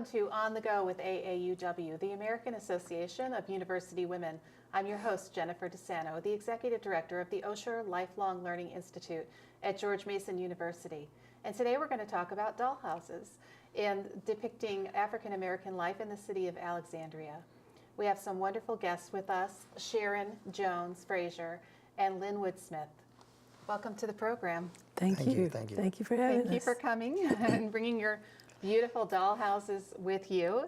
Welcome to On the Go with AAUW, the American Association of University Women. I'm your host, Jennifer DeSanto, the Executive Director of the Osher Lifelong Learning Institute at George Mason University. And today we're going to talk about dollhouses and depicting African American life in the city of Alexandria. We have some wonderful guests with us, Sharon, Jones, Frazier, and Linwood Smith. Welcome to the program. Thank you. Thank you. Thank you for having us. Thank you for coming and bringing your beautiful dollhouses with you.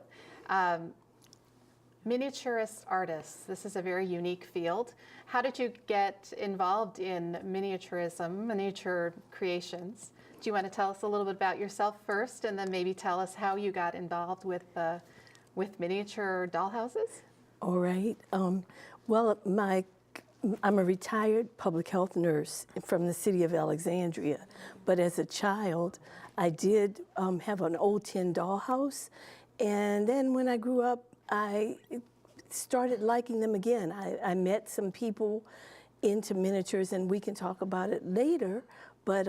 Miniaturist artists, this is a very unique field. How did you get involved in miniaturism, miniature creations? Do you want to tell us a little bit about yourself first, and then maybe tell us how you got involved with miniature dollhouses? All right. Well, I'm a retired public health nurse from the city of Alexandria, but as a child, I did have an old tin dollhouse, and then when I grew up, I started liking them again. I met some people into miniatures, and we can talk about it later, but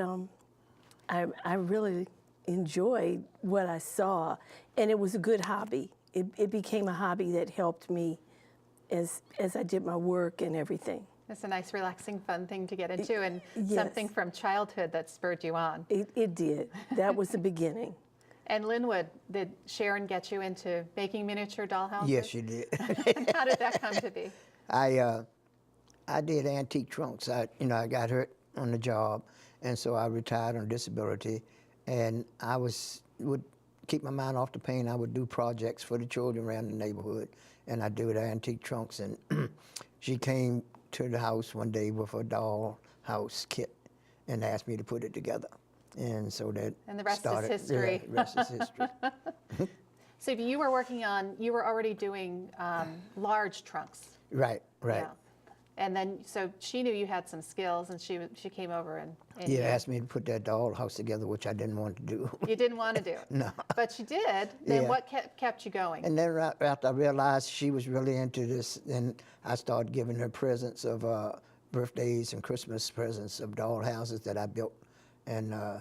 I really enjoyed what I saw, and it was a good hobby. It became a hobby that helped me as I did my work and everything. It's a nice, relaxing, fun thing to get into, and yes. something from childhood that spurred you on. It did. That was the beginning. And Linwood, did Sharon get you into making miniature dollhouses? Yes, she did. How did that come to be? I did antique trunks. I got hurt on the job, and so I retired on disability. And I would keep my mind off the pain. I would do projects for the children around the neighborhood, and I do the antique trunks. And she came to the house one day with a dollhouse kit and asked me to put it together. And so that And the rest started, is history. Yeah, the rest is history. So you were already doing large trunks. Right. Yeah. And then, so she knew you had some skills, and she came over and Yeah, asked me to put that dollhouse together, which I didn't want to do. You didn't want to do it. No. But you did. Then Yeah. what kept you going? And then right after I realized she was really into this, then I started giving her presents of birthdays and Christmas presents of dollhouses that I built. And I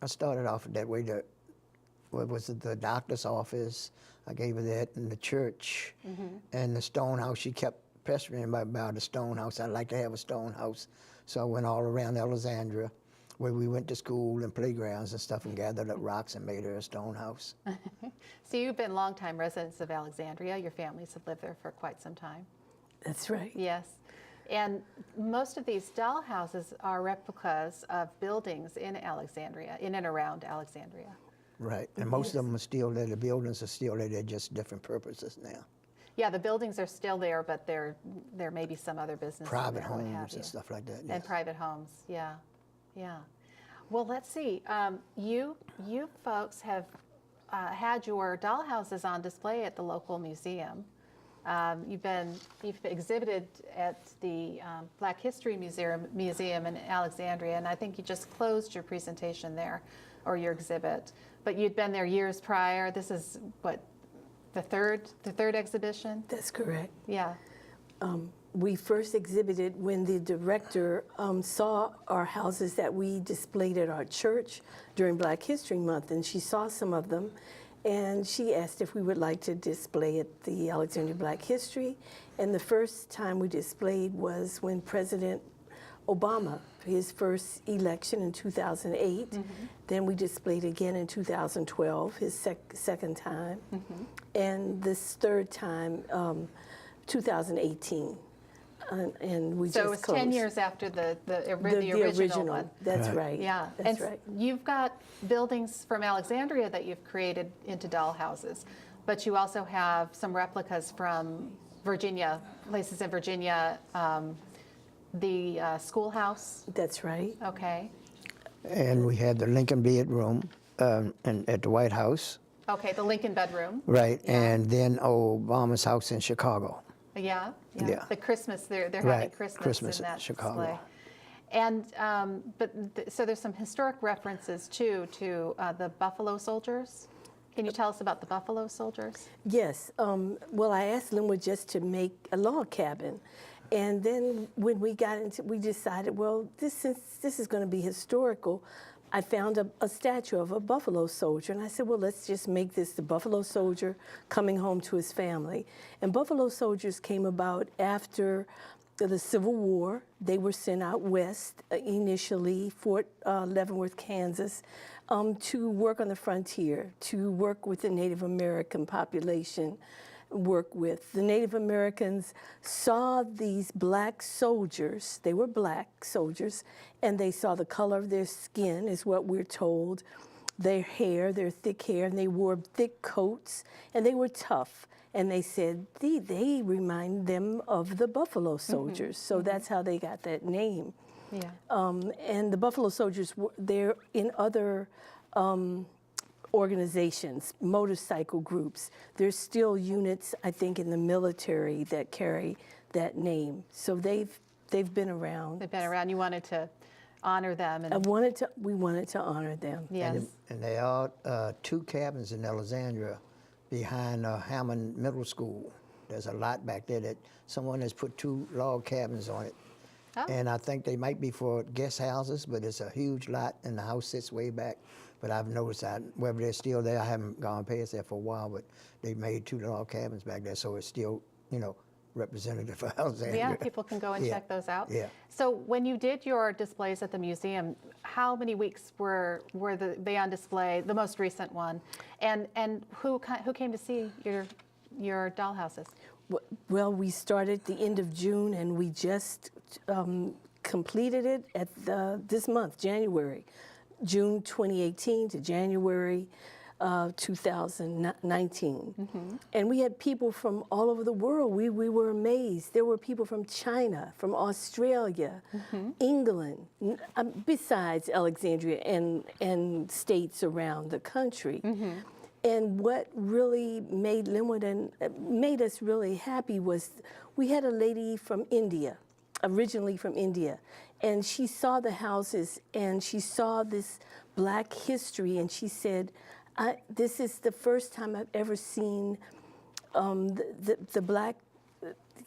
started off that way. The doctor's office, I gave her that, and the church, and the stone house. She kept pestering me about a stone house. I'd like to have a stone house. So I went all around Alexandria, where we went to school and playgrounds and stuff, and gathered up rocks and made her a stone house. So you've been longtime residents of Alexandria. Your families have lived there for quite some time. That's right. Yes. And most of these dollhouses are replicas of buildings in Alexandria, in and around Alexandria. Right, and most of them are still there. The buildings are still there. They're just different purposes now. Yeah, the buildings are still there, but there may be some other business. Private homes and stuff like that. And Yes. private homes, yeah. Well, let's see. You folks have had your dollhouses on display at the local museum. You've exhibited at the Black History Museum in Alexandria, and I think you just closed your presentation there, or your exhibit. But you'd been there years prior. This is what, the third exhibition? That's correct. Yeah. We first exhibited when the director saw our houses that we displayed at our church during Black History Month, and she saw some of them, and she asked if we would like to display at the Alexandria Black History. And the first time we displayed was when President Obama, his first election in 2008. Then we displayed again in 2012, his second time. And this third time, 2018. And we So just it was closed. 10 years after the original one. That's right. Yeah, That's and right. you've got buildings from Alexandria that you've created into dollhouses, but you also have some replicas from Virginia, places in Virginia, the schoolhouse. That's right. Okay. And we had the Lincoln bedroom at the White House. Okay, the Lincoln bedroom. Right, and then Obama's house in Chicago. Yeah. Yeah. The Christmas, they're having Right, Christmas Christmas in in that Chicago. display. And, so there's some historic references too to the Buffalo Soldiers. Can you tell us about the Buffalo Soldiers? Yes. Well, I asked Linwood just to make a log cabin. And then when we got into, we decided, well, this is going to be historical, I found a statue of a buffalo soldier, and I said, well, let's just make this the buffalo soldier coming home to his family. And buffalo soldiers came about after the Civil War. They were sent out west initially, Fort Leavenworth, Kansas, to work on the frontier, to work with the Native American population, work with. The Native Americans saw these black soldiers, they were black soldiers, and they saw the color of their skin, is what we're told, their hair, their thick hair, and they wore thick coats, and they were tough. And they said they remind them of the buffalo soldiers, so that's how they got that name. Yeah. And the buffalo soldiers, they're in other organizations, motorcycle groups. There's still units, I think, in the military that carry that name. So they've been around. They've been around. You wanted to honor them. And We wanted to honor them. yes. And they are 2 cabins in Alexandria behind Hammond Middle School. There's a lot back there that someone has put 2 log cabins on it. Oh. And I think they might be for guest houses, but it's a huge lot, and the house sits way back. But I've noticed that whether they're still there, I haven't gone past there for a while, but they made 2 log cabins back there, so it's still, you know, representative for Alexandria. Yeah, people can go and check those out. Yeah. So when you did your displays at the museum, how many weeks were they on display? The most recent one, and who came to see your dollhouses? Well, we started the end of June, and we just completed it at this month, January, June 2018 to January 2019. And we had people from all over the world. We were amazed. There were people from China, from Australia, England, besides Alexandria and states around the country. And what really made Linwood and made us really happy was we had a lady from India, originally from India, and she saw the houses and she saw this black history, and she said, this is the first time I've ever seen the black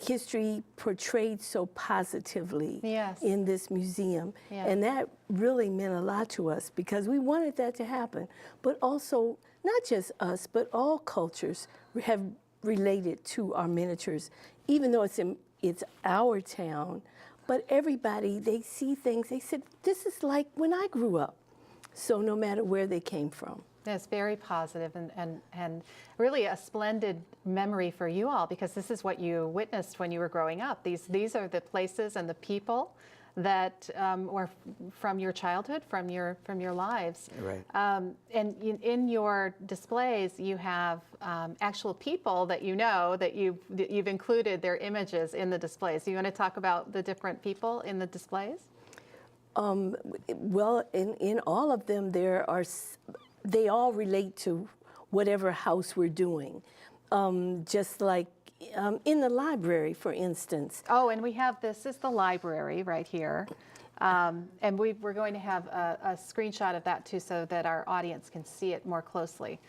history portrayed so positively in this museum. And that really meant a lot to us because we wanted that to happen. But also, not just us, but all cultures have related to our miniatures, even though it's our town. But everybody, they see things, they said, this is like when I grew up. So no matter where they came from. It's very positive and really a splendid memory for you all, because this is what you witnessed when you were growing up. These are the places and the people that were from your childhood, from your lives. Right. And in your displays, you have actual people that you know that you've included their images in the displays. Do you want to talk about the different people in the displays? Well, in all of them, they all relate to whatever house we're doing. Just like in the library, for instance. Oh, and we have, this is the library right here. And we're going to have a screenshot of that too, so that our audience can see it more closely.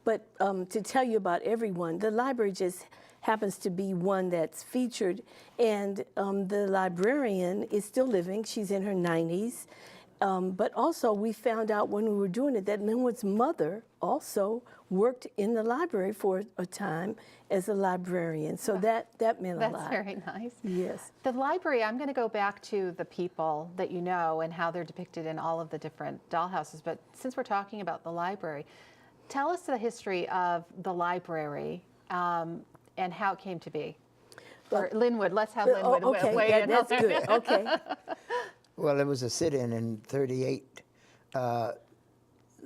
But to tell you about everyone, the library just happens to be one that's featured, and the librarian is still living. She's in her 90s. But also, we found out when we were doing it that Linwood's mother also worked in the library for a time as a librarian. So that meant a lot. That's very nice. Yes. The library, I'm going to go back to the people that you know and how they're depicted in all of the different dollhouses. But since we're talking about the library, tell us the history of the library and how it came to be. Or Linwood, let's have Linwood weigh in. That's good. Okay. Well, it was a sit-in in 38.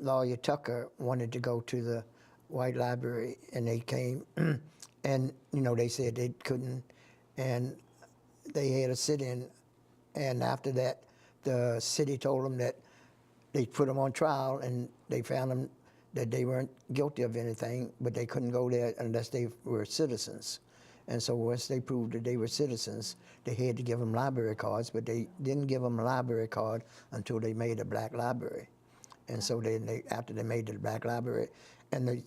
Lawyer Tucker wanted to go to the White Library, and they came, and, you know, they said they couldn't, and they had a sit-in, and after that, the city told them that they put them on trial, and they found them that they weren't guilty of anything, but they couldn't go there unless they were citizens. And so once they proved that they were citizens, they had to give them library cards, but they didn't give them a library card until they made a black library. And so then after they made the black library, and the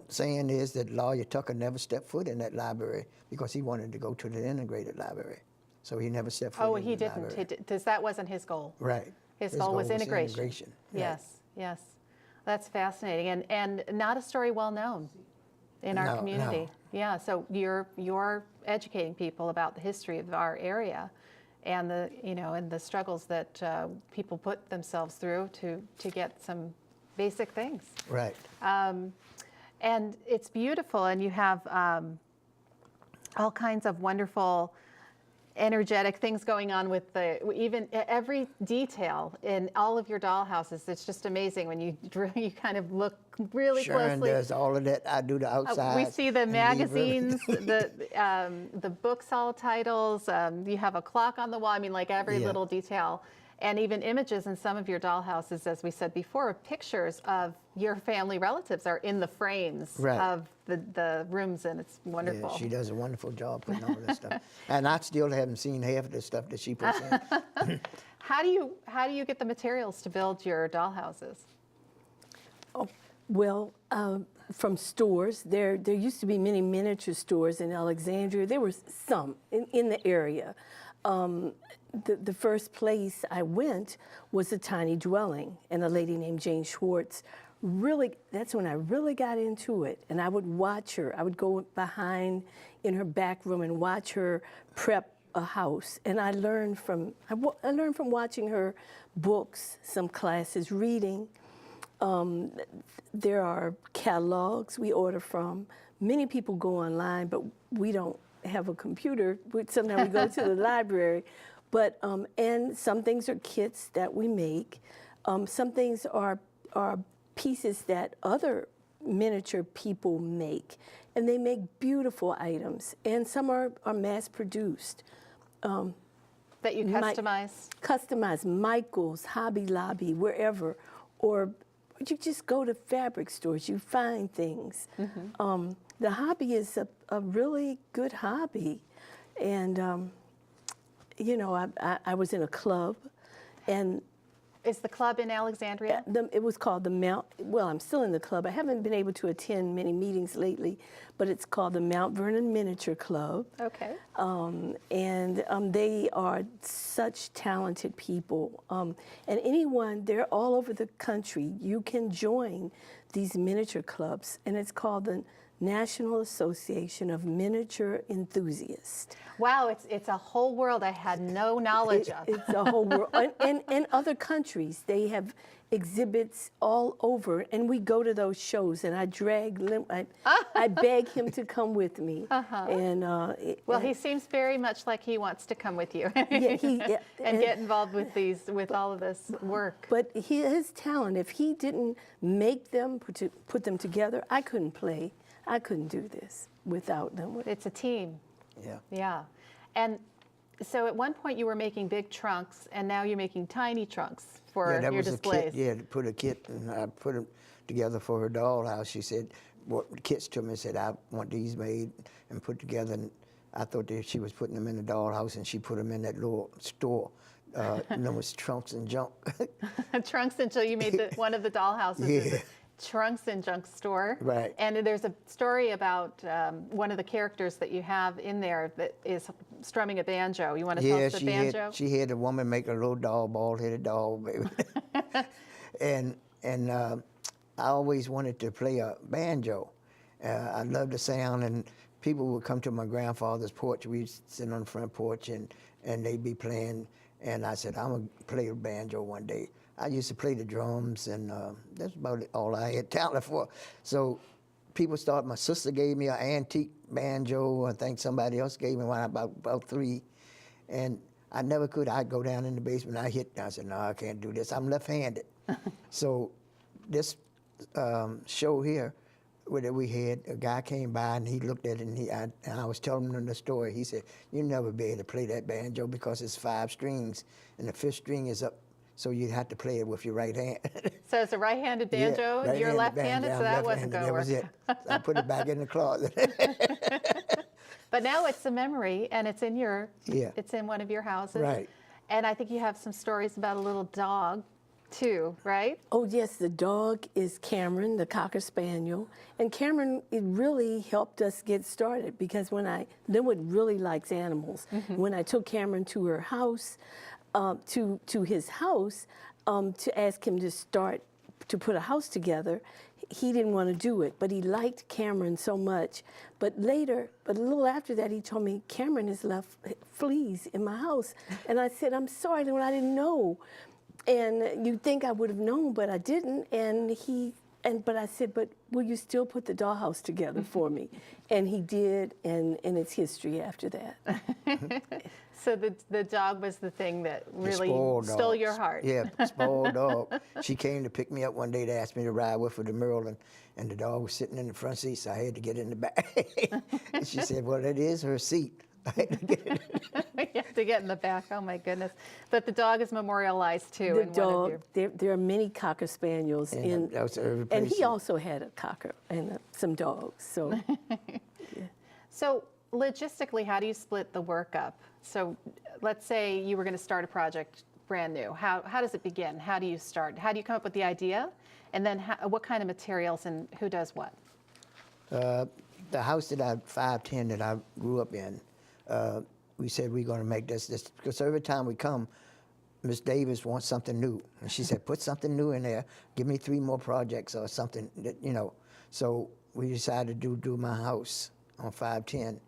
saying is that Lawyer Tucker never stepped foot in that library because he wanted to go to the integrated library. So he never stepped foot in the library. Oh, he didn't. That wasn't his goal. Right. His goal was integration. Integration. Right. Yes, yes. That's fascinating, and not a story well known in our No, community. no. Yeah, so you're educating people about the history of our area, and the struggles that people put themselves through to get some basic things. Right. And it's beautiful, and you have all kinds of wonderful, energetic things going on with even every detail in all of your dollhouses. It's just amazing when you kind of look really Sharon closely. does all of that. I do the outside. We see the and leave magazines, everything. the books, all titles. You have a clock on the wall. I mean, like every Yeah. little detail. And even images in some of your dollhouses, as we said before, pictures of your family relatives are in the frames Right. of the rooms, and it's wonderful. Yeah, she does a wonderful job putting all this stuff. And I still haven't seen half of the stuff that she puts in. How do you get the materials to build your dollhouses? Well, from stores, there used to be many miniature stores in Alexandria. There were some in the area. The first place I went was a tiny dwelling, and a lady named Jane Schwartz. Really, that's when I really got into it, and I would watch her. I would go behind in her back room and watch her prep a house, and I learned from watching her books, some classes, reading. There are catalogs we order from. Many people go online, but we don't have a computer. Sometimes we go to the library. But and some things are kits that we make. Some things are pieces that other miniature people make, and they make beautiful items. And some are mass produced. That you customize? Customize, Michael's, Hobby Lobby, wherever, or you just go to fabric stores. You find things. Mm-hmm. The hobby is a really good hobby, and. I was in a club, and Is the club in Alexandria? it was called the Mount. Well, I'm still in the club. I haven't been able to attend many meetings lately, but it's called the Mount Vernon Miniature Club. Okay. And they are such talented people. And they're all over the country. You can join these miniature clubs, and it's called the National Association of Miniature Enthusiasts. Wow, it's a whole world I had no knowledge of. It's a whole world. And other countries, they have exhibits all over, and we go to those shows, and I beg him to come with me. And Well, he seems very much like he wants to come with you yeah, and get involved with all of this work. But his talent, if he didn't make them, put them together, I couldn't play. I couldn't do this without them. It's a team. Yeah. Yeah. And so at one point you were making big trunks, and now you're making tiny trunks for Yeah, that your was displays. a kit. Yeah, to put a kit, and I put them together for her dollhouse. She said, "What kits to me?" Said, "I want these made and put together." And I thought that she was putting them in the dollhouse, and she put them in that little store. There was trunks and junk. Trunks until you made one of the dollhouses. Is Yeah. a Trunks and Junk store. Right. And there's a story about one of the characters that you have in there that is strumming a banjo. You want to tell us the banjo? She had a woman make a little doll, bald-headed doll, baby. and I always wanted to play a banjo. I loved the sound, and people would come to my grandfather's porch. We'd sit on the front porch, and they'd be playing. And I said, I'm going to play a banjo one day. I used to play the drums, and that's about all I had talent for. So people started, my sister gave me an antique banjo. I think somebody else gave me one, about 3. And I never could. I'd go down in the basement, I said, no, I can't do this. I'm left-handed. So this show here that we had, a guy came by and he looked at it, and I was telling him the story. He said, you'll never be able to play that banjo because it's 5 strings, and the 5th string is up, so you'd have to play it with your right hand. So it's a right-handed banjo. Yeah, You're left-handed, so that wasn't going to work. That was it. I put it back in the closet. But now it's a memory, and it's in it's in one of your houses. Right. And I think you have some stories about a little dog, too, right? Oh, yes, the dog is Cameron, the Cocker Spaniel. And Cameron, it really helped us get started because Linwood really likes animals. Mm-hmm. When I took Cameron to her house, to his house to ask him to put a house together. He didn't want to do it, but he liked Cameron so much. But a little after that, he told me, Cameron has left fleas in my house. And I said, I'm sorry, Linwood, I didn't know. And you'd think I would have known, but I didn't. But I said, but will you still put the dollhouse together for me? And he did, and it's history after that. So the dog was the thing that really spoiled stole dog. your heart. Yeah, spoiled dog. She came to pick me up one day to ask me to ride with her to Maryland, and the dog was sitting in the front seat, so I had to get in the back. And she said, well, it is her seat. I had to get in. You have to get in the back. Oh my goodness! But the dog is memorialized too. The in one dog, of your... there are many Cocker Spaniels, And that was a and he replacement. also had a Cocker and some dogs. So So logistically, how do you split the work up? So let's say you were going to start a project brand new. How does it begin? How do you start? How do you come up with the idea? And then what kind of materials and who does what? The house that 510 that I grew up in, we said we're going to make this, because every time we come, Miss Davis wants something new. And she said, put something new in there. Give me 3 more projects or something, that, you know. So we decided to do my house on 510.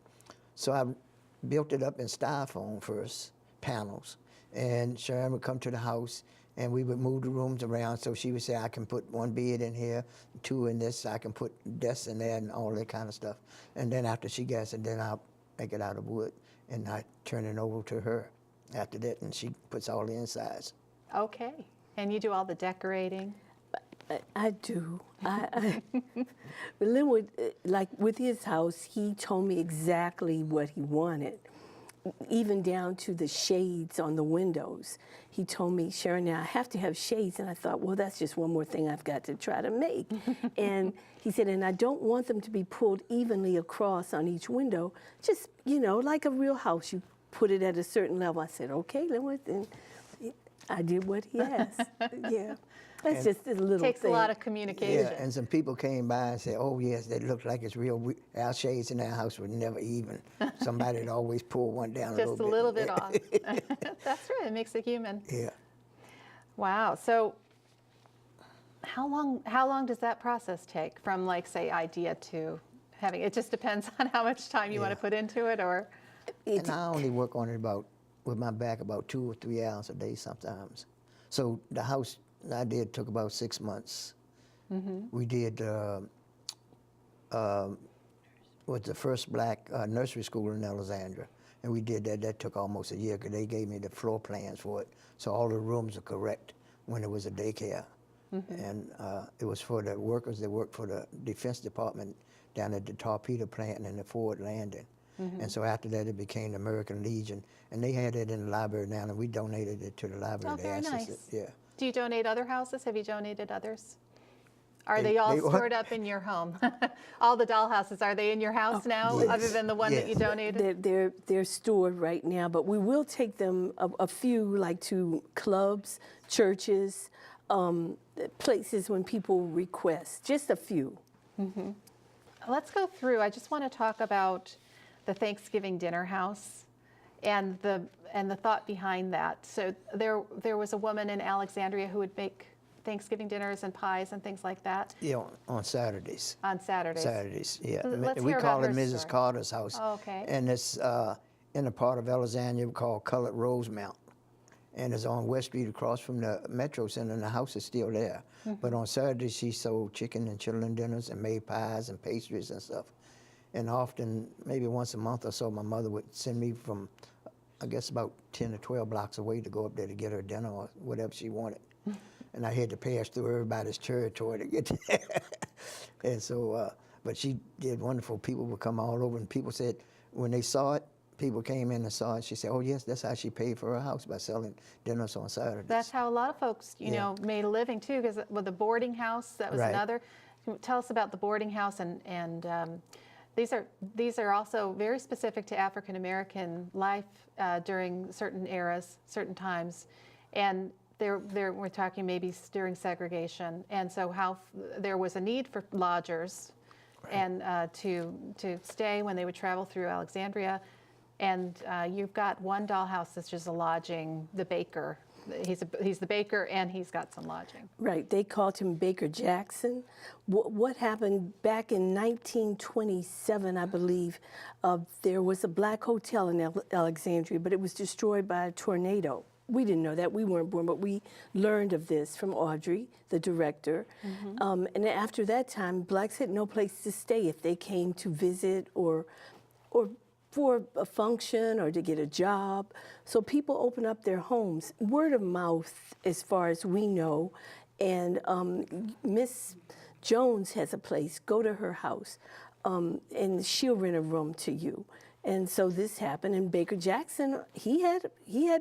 So I built it up in styrofoam first, panels. And Sharon would come to the house, and we would move the rooms around. So she would say, I can put 1 bed in here, 2 in this, I can put desks in there, and all that kind of stuff. And then after she gets it, then I'll make it out of wood, and I turn it over to her after that, and she puts all the insides. Okay. And you do all the decorating? I do. Linwood, like with his house, he told me exactly what he wanted, even down to the shades on the windows. He told me, Sharon, now I have to have shades. And I thought, well, that's just one more thing I've got to try to make. And he said, and I don't want them to be pulled evenly across on each window. Just, you know, like a real house, you put it at a certain level. I said, okay, Linwood. And I did what he asked. Yeah. That's just a little Takes thing. a lot of communication. Yeah, and some people came by and said, oh, yes, they look like it's real. Our shades in our house were never even. Somebody would always pull one down Just a little bit. off. That's right. It makes it human. Yeah. Wow. So how long does that process take from, like, say, idea to having? It just depends on how much time you want to put into it, or? And I only work on it with my back, about 2 or 3 hours a day sometimes. So the house I did took about 6 months. Mm-hmm. We did was the first black nursery school in Alexandria, and we did that. That took almost a year because they gave me the floor plans for it, so all the rooms are correct when it was a daycare. Mm-hmm. And it was for the workers that worked for the Defense Department down at the torpedo plant and the Ford Landing. Mm-hmm. And so after that, it became the American Legion, and they had it in the library now, and we donated it to the library. Oh, very nice. Yeah. Do you donate other houses? Have you donated others? Are they all stored up in your home? All the dollhouses, are they in your house now, yes. other than the one that you donated? They're stored right now, but we will take them a few, like to clubs, churches, places when people request, just a few. Mm-hmm. Let's go through. I just want to talk about the Thanksgiving dinner house and the thought behind that. So there was a woman in Alexandria who would make Thanksgiving dinners and pies and things like that. Yeah, on Saturdays. On Saturdays. Saturdays, yeah. Let's We hear call about it her Mrs. story. Carter's house. Oh, okay. And it's in a part of Alexandria called Colored Rosemount. And it's on West Street across from the Metro Center, and the house is still there. Mm-hmm. But on Saturdays, she sold chicken and children dinners and made pies and pastries and stuff. And often, maybe once a month or so, my mother would send me from, I guess, about 10 or 12 blocks away to go up there to get her dinner or whatever she wanted. And I had to pass through everybody's territory to get there. And so, but she did wonderful. People would come all over, and people said, when they saw it, people came in and saw it. She said, oh, yes, that's how she paid for her house, by selling dinners on Saturdays. That's how a lot of folks, you know, made a living, too, because with the boarding house, that was Right. another. Tell us about the boarding house, and these are also very specific to African American life during certain eras, certain times, and we're talking maybe during segregation, and so how there was a need for lodgers, right. And to stay when they would travel through Alexandria, And you've got one dollhouse that's just a lodging, the baker. He's the baker, and he's got some lodging. Right, they called him Baker Jackson. What happened back in 1927, I believe, there was a black hotel in Alexandria, but it was destroyed by a tornado. We didn't know that, we weren't born, but we learned of this from Audrey, the director. And after that time, blacks had no place to stay if they came to visit or for a function or to get a job. So people open up their homes, word of mouth as far as we know. And Miss Jones has a place, go to her house, and she'll rent a room to you. And so this happened, and Baker Jackson, he had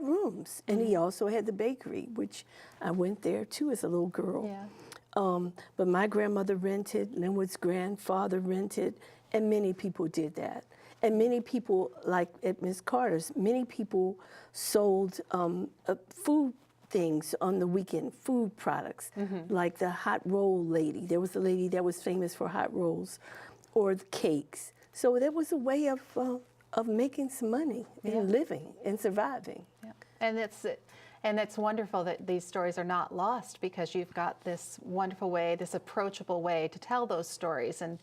rooms, and he also had the bakery, which I went there too as a little girl. Yeah. But my grandmother rented, Linwood's grandfather rented, and many people did that. And many people, like at Miss Carter's, many people sold food things on the weekend, food products, like the hot roll lady. There was a lady that was famous for hot rolls, or the cakes. So that was a way of making some money and living and surviving. Yeah. And it's wonderful that these stories are not lost, because you've got this wonderful way, this approachable way to tell those stories, and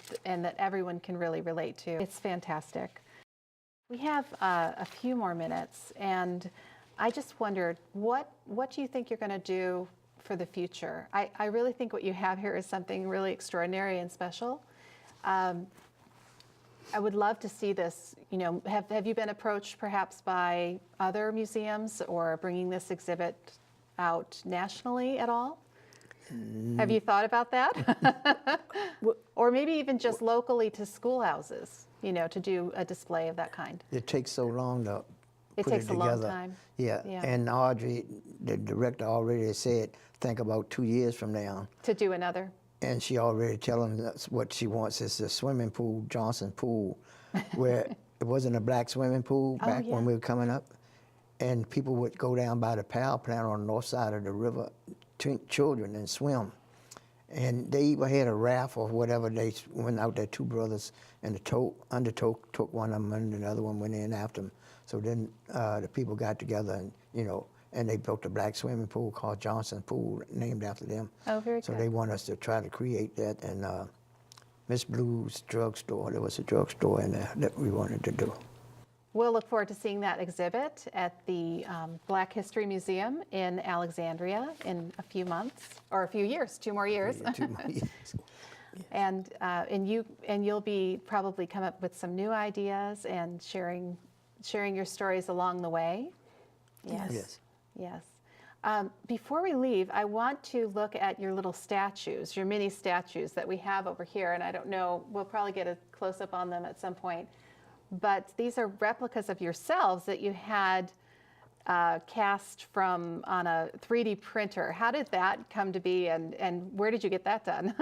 that everyone can really relate to. It's fantastic. We have a few more minutes, and I just wondered, what do you think you're going to do for the future? I really think what you have here is something really extraordinary and special. I would love to see this. You know, have you been approached perhaps by other museums or bringing this exhibit out nationally at all? Have you thought about that? Or maybe even just locally to schoolhouses, you know, to do a display of that kind? It takes so long to put it takes together. a long time. Yeah. Yeah. And Audrey, the director, already said, think about 2 years from now. To do another? And she already telling us what she wants is a swimming pool, Johnson Pool, where it wasn't a black swimming pool back when we were coming up. And people would go down by the power plant on the north side of the river, children, and swim. And they even had a raft or whatever. They went out there, two brothers, and the undertow took one of them, and the other one went in after them. So then the people got together, and and they built a black swimming pool called Johnson Pool, named after them. Oh, very So good. they want us to try to create that. And Miss Blue's drugstore, there was a drugstore in there that we wanted to do. We'll look forward to seeing that exhibit at the Black History Museum in Alexandria in a few months, or a few years, 2 more years. Yeah, 2 more years. And you'll be probably come up with some new ideas and sharing your stories along the way. Yes. Yes. Before we leave, I want to look at your little statues, your mini statues that we have over here. And I don't know, we'll probably get a close-up on them at some point. But these are replicas of yourselves that you had cast from on a 3D printer. How did that come to be, and where did you get that done?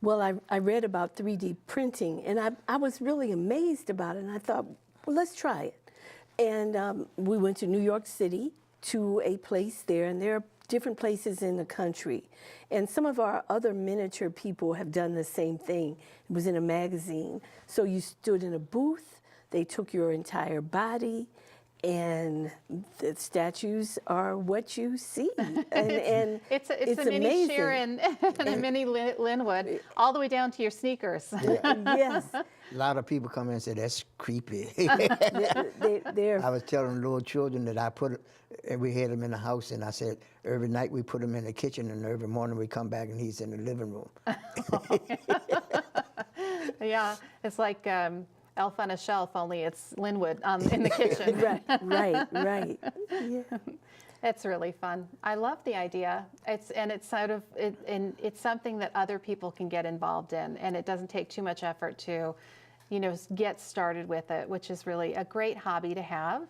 Well, I read about 3D printing, and I was really amazed about it, and I thought, well, let's try it. And we went to New York City to a place there, and there are different places in the country. And some of our other miniature people have done the same thing. It was in a magazine. So you stood in a booth, they took your entire body, and the statues are what you see. And it's a mini amazing. Sharon and a mini Linwood, all the way down to your sneakers. Yes. A lot of people come in and say, that's creepy. They're I was telling little children that and we had them in the house, and I said, every night we put him in the kitchen, and every morning we come back and he's in the living room. Yeah, it's like Elf on a Shelf, only it's Linwood in the kitchen. right. Yeah. It's really fun. I love the idea. It's something that other people can get involved in, and it doesn't take too much effort to, get started with it, which is really a great hobby to have.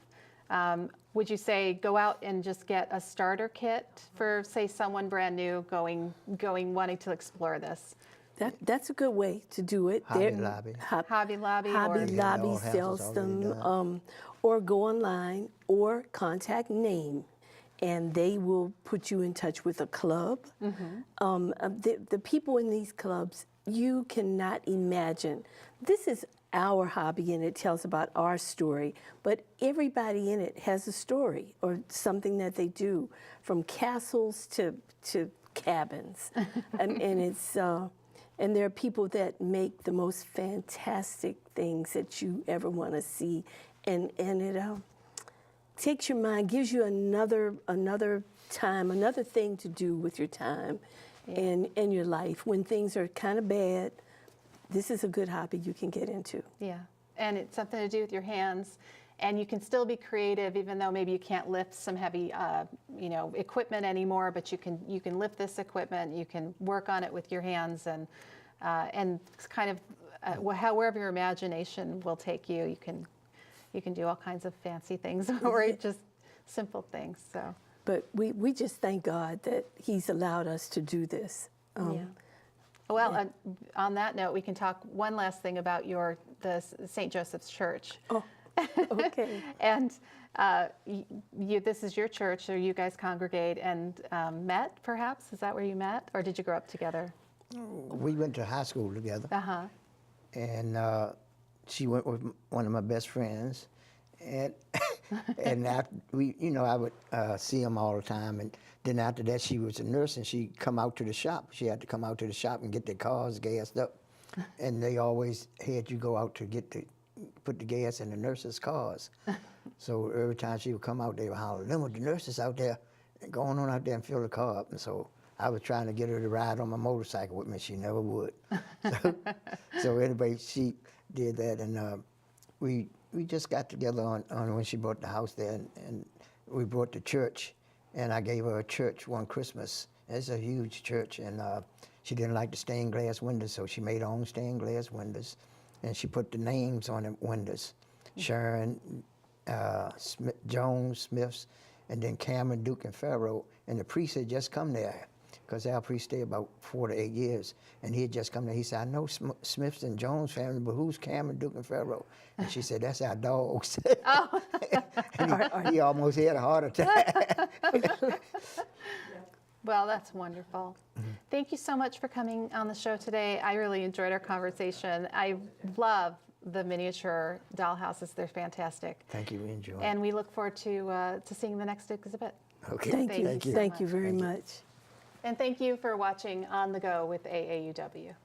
Would you say go out and just get a starter kit for, say, someone brand new wanting to explore this? That's a good way to do it. Hobby Lobby. Hobby Lobby. Hobby or Lobby all houses sells already them, done. or go online, or contact NAME, and they will put you in touch with a club. The people in these clubs, you cannot imagine. This is our hobby and it tells about our story, but everybody in it has a story or something that they do, from castles to cabins. And it's and there are people that make the most fantastic things that you ever want to see, and it takes your mind, gives you another time, another thing to do with your time in your life when things are kind of bad. This is a good hobby you can get into. Yeah, and it's something to do with your hands, and you can still be creative even though maybe you can't lift some heavy, equipment anymore. But you can lift this equipment. You can work on it with your hands, and kind of however your imagination will take you. You can do all kinds of fancy things or just simple things. So, but we just thank God that He's allowed us to do this. yeah. Well, on that note, we can talk one last thing about the St. Joseph's Church. Oh, okay. And this is your church, or you guys congregate and met, perhaps? Is that where you met, or did you grow up together? We went to high school together. Uh-huh. And she went with one of my best friends, and and after I would see them all the time, and then after that she was a nurse, and she'd come out to the shop. She had to come out to the shop and get their cars gassed up, and they always had you go out to put the gas in the nurses' cars. So every time she would come out, they would holler, "Linwood, the nurses out there, going on out there and fill the car up." And so I was trying to get her to ride on my motorcycle with me. She never would. So anyway, she did that, and we just got together on when she bought the house there, and we brought the church, and I gave her a church one Christmas. It's a huge church, and she didn't like the stained glass windows, so she made her own stained glass windows, and she put the names on the windows: Sharon, Jones, Smiths, and then Cameron, Duke, and Farrow. And the priest had just come there, because our priest stayed about 4 to 8 years, and he had just come there. He said, "I know Smiths and Jones family, but who's Cameron, Duke, and Farrow?" And she said, "That's our dogs." Oh. And he almost had a heart attack. Well, that's wonderful. Mm-hmm. Thank you so much for coming on the show today. I really enjoyed our conversation. I love the miniature dollhouses. They're fantastic. Thank you. We enjoyed it. And we look forward to seeing the next exhibit. Okay. Thank you. so Thank you much. very much. And thank you for watching On the Go with AAUW.